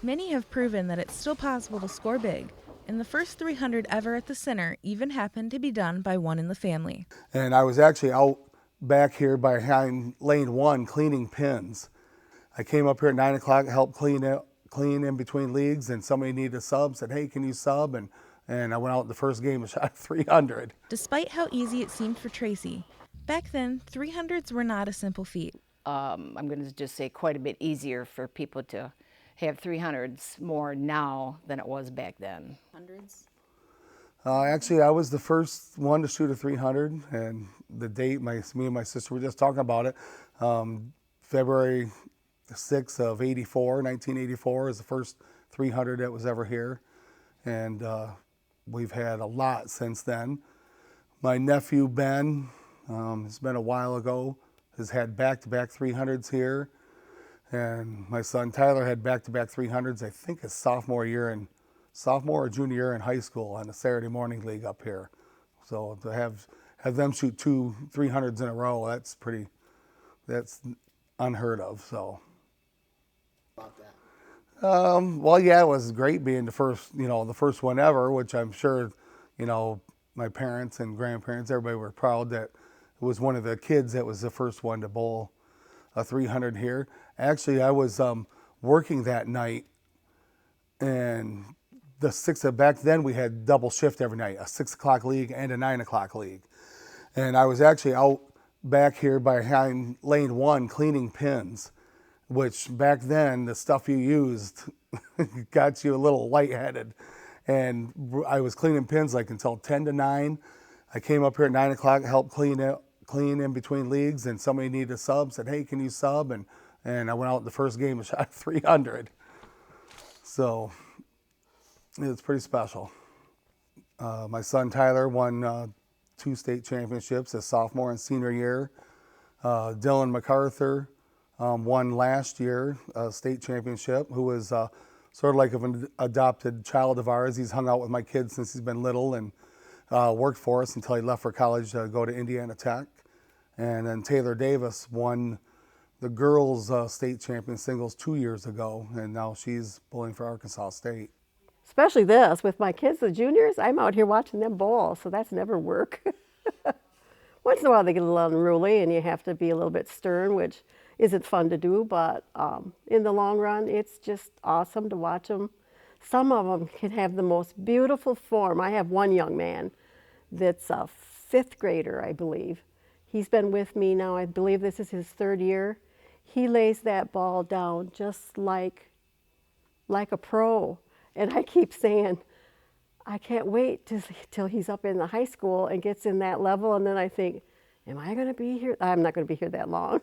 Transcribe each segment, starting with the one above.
Many have proven that it's still possible to score big, and the first 300 ever at the center even happened to be done by one in the family. And I was actually out back here behind lane 1 cleaning pins. I came up here at 9 o'clock, helped clean in between leagues, and somebody needed a sub, said, hey, can you sub? And I went out in the first game and shot 300. Despite how easy it seemed for Tracy, back then 300s were not a simple feat. I'm going to just say quite a bit easier for people to have 300s more now than it was back then. Hundreds? Actually, I was the first one to shoot a 300, and the date, me and my sister were just talking about it. February 6th of 1984 is the first 300 that was ever here, and we've had a lot since then. My nephew Ben, it's been a while ago, has had back-to-back 300s here, and my son Tyler had back-to-back 300s, I think his sophomore or junior year in high school on the Saturday morning league up here. So to have them shoot 2 300s in a row, that's unheard of. So. About that. Well, yeah, it was great being the first one ever, which I'm sure, my parents and grandparents, everybody were proud that it was one of the kids that was the first one to bowl a 300 here. Actually, I was working that night, and back then we had double shift every night, a 6 o'clock league and a 9 o'clock league. And I was actually out back here behind lane 1 cleaning pins, which back then the stuff you used got you a little lightheaded. And I was cleaning pins like until 10 to 9. I came up here at 9 o'clock, helped clean in between leagues, and somebody needed a sub, said, hey, can you sub? And I went out in the first game and shot 300. So it's pretty special. My son Tyler won 2 state championships his sophomore and senior year. Dylan MacArthur won last year a state championship, who was sort of like an adopted child of ours. He's hung out with my kids since he's been little and worked for us until he left for college to go to Indiana Tech. And then Taylor Davis won the girls' state champion singles 2 years ago, and now she's bowling for Arkansas State. Especially this, with my kids, the juniors, I'm out here watching them bowl, so that's never work. Once in a while they get a little unruly and you have to be a little bit stern, which isn't fun to do, but in the long run, it's just awesome to watch them. Some of them can have the most beautiful form. I have one young man that's a 5th grader, I believe. He's been with me now, I believe this is his 3rd year. He lays that ball down just like a pro. And I keep saying, I can't wait till he's up in the high school and gets in that level. And then I think, am I going to be here? I'm not going to be here that long.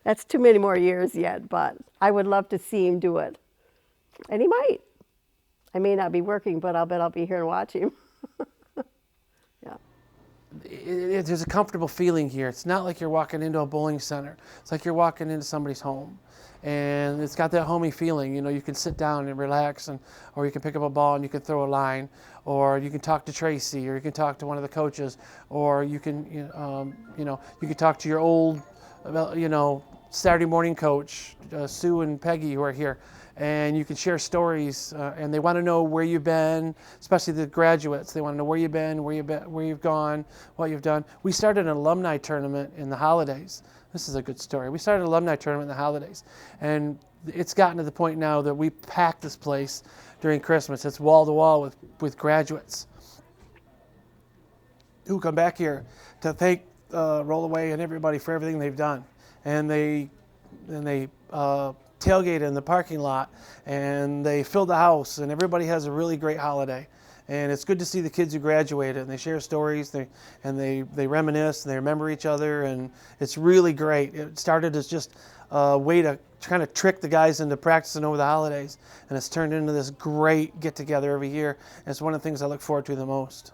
That's too many more years yet, but I would love to see him do it. And he might. I may not be working, but I'll bet I'll be here and watch him. Yeah. There's a comfortable feeling here. It's not like you're walking into a bowling center. It's like you're walking into somebody's home. And it's got that homey feeling. You can sit down and relax, or you can pick up a ball and you can throw a line, or you can talk to Tracy, or you can talk to one of the coaches, or you can you can talk to your old Saturday morning coach, Sue and Peggy, who are here, and you can share stories, and they want to know where you've been, especially the graduates. They want to know where you've been, where you've gone, what you've done. We started an alumni tournament in the holidays. This is a good story. We started an alumni tournament in the holidays, and it's gotten to the point now that we pack this place during Christmas. It's wall to wall with graduates who come back here to thank Rollaway and everybody for everything they've done. And they tailgate in the parking lot, and they fill the house, and everybody has a really great holiday. And it's good to see the kids who graduated, and they share stories, they reminisce, and they remember each other, and it's really great. It started as just a way to kind of trick the guys into practicing over the holidays, and it's turned into this great get-together every year. And it's one of the things I look forward to the most.